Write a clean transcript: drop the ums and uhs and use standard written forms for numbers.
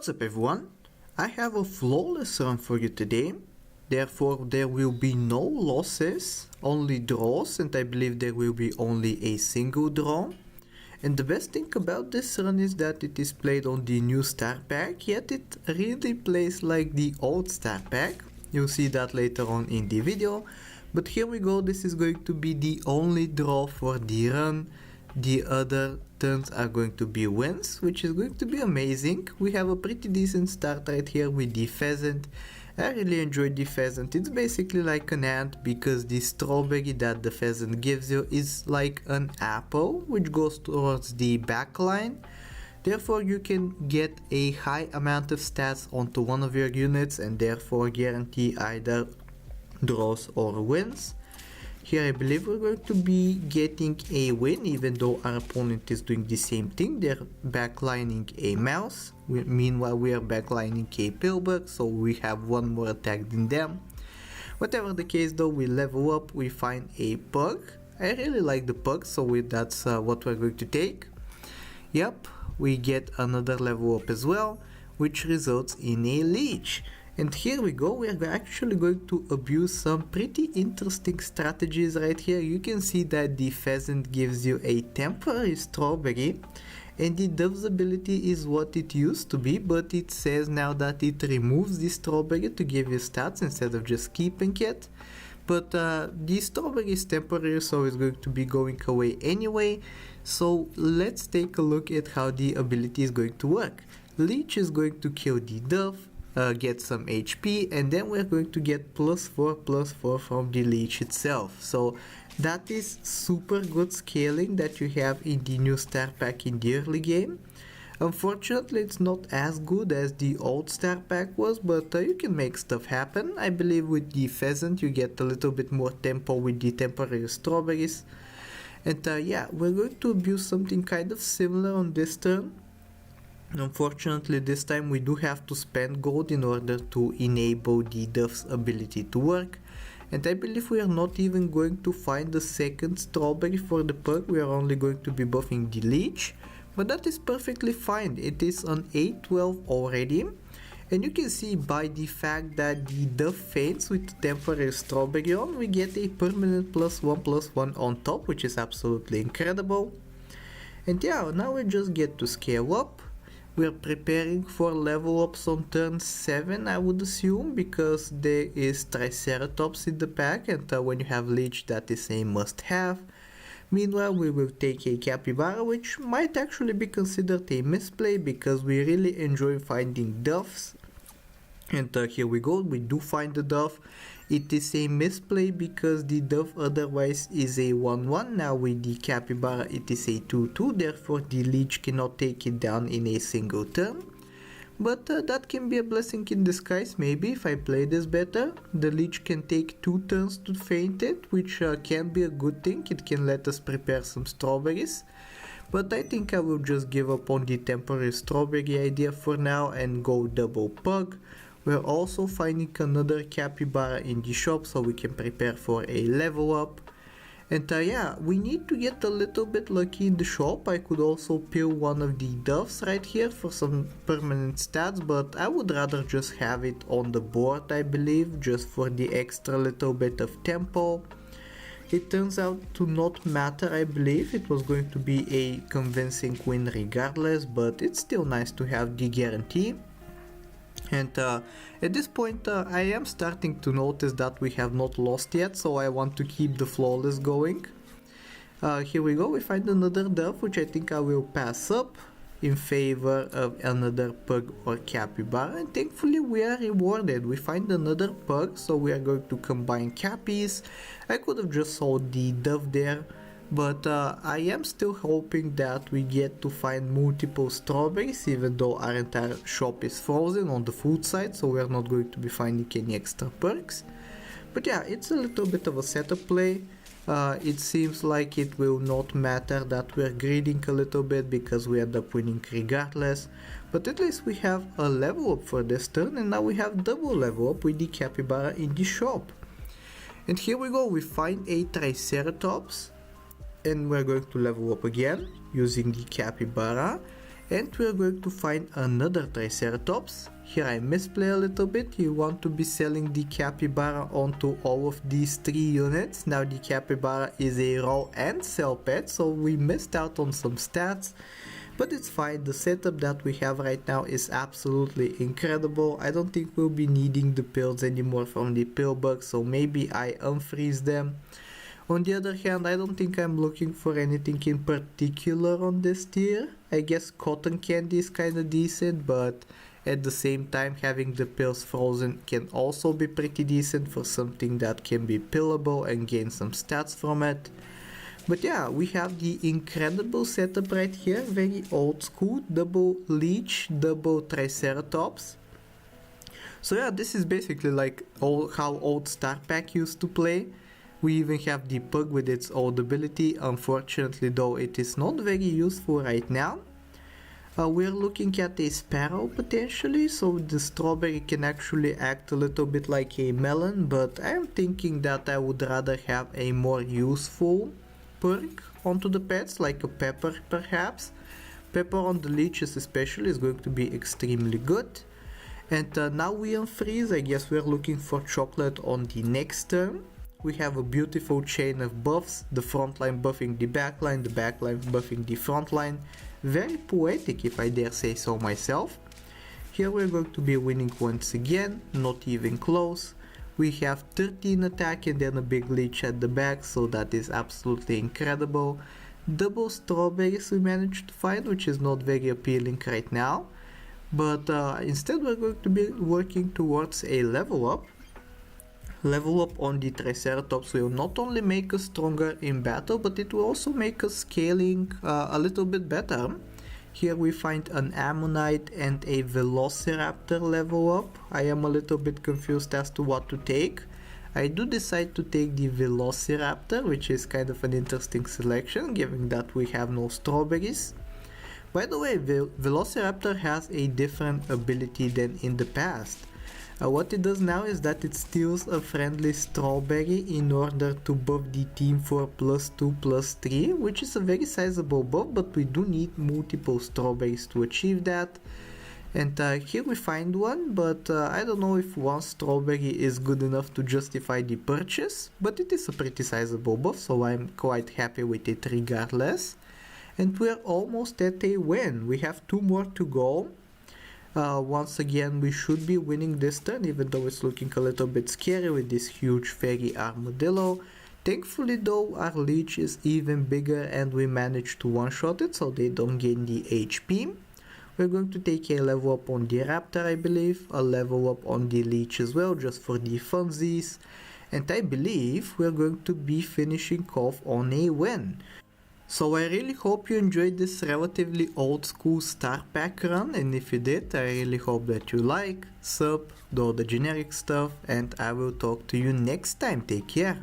What's up everyone? I have a flawless run for you today, therefore there will be no losses, only draws, and I believe there will be only a single draw. And the best thing about this run is that it is played on the new star pack, yet it really plays like the old star pack. You'll see that later on in the video, but here we go. This is going to be the only draw for the run. The other turns are going to be wins, which is going to be amazing. We have a pretty decent start right here with the pheasant. I really enjoyed the pheasant. It's basically like an ant because the strawberry that the pheasant gives you is like an apple which goes towards the back line. Therefore you can get a high amount of stats onto one of your units and therefore guarantee either draws or wins. Here I believe we're going to be getting a win, even though our opponent is doing the same thing. They're backlining a mouse. Meanwhile we are backlining a pillbug, so we have one more attack than them. Whatever the case though, we level up, we find a pug. I really like the pug, so that's what we're going to take. Yep, we get another level up as well, which results in a leech. And here we go, we are actually going to abuse some pretty interesting strategies right here. You can see that the pheasant gives you a temporary strawberry, and the dove's ability is what it used to be, but it says now that it removes the strawberry to give you stats instead of just keeping it. But the strawberry is temporary, so it's going to be going away anyway. So let's take a look at how the ability is going to work. Leech is going to kill the dove, get some HP, and then we're going to get +4/+4 from the leech itself. So that is super good scaling that you have in the new star pack in the early game. Unfortunately it's not as good as the old star pack was, but you can make stuff happen. I believe with the pheasant you get a little bit more tempo with the temporary strawberries. And yeah, we're going to abuse something kind of similar on this turn. Unfortunately this time we do have to spend gold in order to enable the dove's ability to work, and I believe we are not even going to find the second strawberry for the pug. We are only going to be buffing the leech, but that is perfectly fine. It is on 8/12 already, and you can see by the fact that the dove faints with the temporary strawberry on, we get a permanent +1/+1 on top, which is absolutely incredible. And yeah, now we just get to scale up. We're preparing for level ups on turn 7, I would assume, because there is Triceratops in the pack, and when you have Leech that is a must have. Meanwhile we will take a Capybara, which might actually be considered a misplay because we really enjoy finding doves. And here we go, we do find the dove. It is a misplay because the dove otherwise is a 1/1. Now with the Capybara it is a 2/2, therefore the leech cannot take it down in a single turn. But that can be a blessing in disguise. Maybe if I play this better, the leech can take 2 turns to faint it, which can be a good thing. It can let us prepare some strawberries. But I think I will just give up on the temporary strawberry idea for now and go double pug. We're also finding another Capybara in the shop, so we can prepare for a level up. And yeah, we need to get a little bit lucky in the shop. I could also pill one of the doves right here for some permanent stats, but I would rather just have it on the board, I believe, just for the extra little bit of tempo. It turns out to not matter, I believe. It was going to be a convincing win regardless, but it's still nice to have the guarantee. And at this point I am starting to notice that we have not lost yet, so I want to keep the flawless going. Here we go, we find another dove, which I think I will pass up in favor of another pug or Capybara, and thankfully we are rewarded. We find another pug, so we are going to combine Cappies. I could have just sold the dove there, but I am still hoping that we get to find multiple strawberries, even though our entire shop is frozen on the food side, so we are not going to be finding any extra perks. But yeah, it's a little bit of a setup play. It seems like it will not matter that we're greeding a little bit because we end up winning regardless. But at least we have a level up for this turn, and now we have double level up with the Capybara in the shop. And here we go, we find a Triceratops, and we're going to level up again using the Capybara. And we're going to find another Triceratops. Here I misplay a little bit. You want to be selling the capybara onto all of these 3 units. Now the capybara is a raw and sell pet, so we missed out on some stats. But it's fine, the setup that we have right now is absolutely incredible. I don't think we'll be needing the pills anymore from the pill bugs, so maybe I unfreeze them. On the other hand, I don't think I'm looking for anything in particular on this tier. I guess cotton candy is kinda decent, but at the same time having the pills frozen can also be pretty decent for something that can be pillable and gain some stats from it. But yeah, we have the incredible setup right here, very old school, double leech, double triceratops. So yeah, this is basically like how old Star Pack used to play. We even have the pug with its old ability, unfortunately though it is not very useful right now. We're looking at a sparrow potentially, so the strawberry can actually act a little bit like a melon, but I'm thinking that I would rather have a more useful perk onto the pets, like a pepper perhaps. Pepper on the leeches especially is going to be extremely good. And now we unfreeze. I guess we're looking for chocolate on the next turn. We have a beautiful chain of buffs, the front line buffing the back line buffing the front line. Very poetic if I dare say so myself. Here we're going to be winning once again, not even close. We have 13 attack and then a big leech at the back, so that is absolutely incredible. Double strawberries we managed to find, which is not very appealing right now. But instead we're going to be working towards a level up. Level up on the Triceratops will not only make us stronger in battle, but it will also make us scaling a little bit better. Here we find an Ammonite and a Velociraptor level up. I am a little bit confused as to what to take. I do decide to take the Velociraptor, which is kind of an interesting selection given that we have no strawberries. By the way, Velociraptor has a different ability than in the past. What it does now is that it steals a friendly strawberry in order to buff the team for +2/+3, which is a very sizable buff, but we do need multiple strawberries to achieve that. And here we find one, but I don't know if one strawberry is good enough to justify the purchase, but it is a pretty sizable buff, so I'm quite happy with it regardless. And we're almost at a win. We have 2 more to go. Once again, we should be winning this turn, even though it's looking a little bit scary with this huge fairy armadillo. Thankfully though, our leech is even bigger and we managed to one-shot it, so they don't gain the HP. We're going to take a level up on the raptor, I believe, a level up on the leech as well, just for the funsies. And I believe we're going to be finishing off on a win. So I really hope you enjoyed this relatively old school Star Pack run, and if you did, I really hope that you like, sub, do all the generic stuff, and I will talk to you next time. Take care!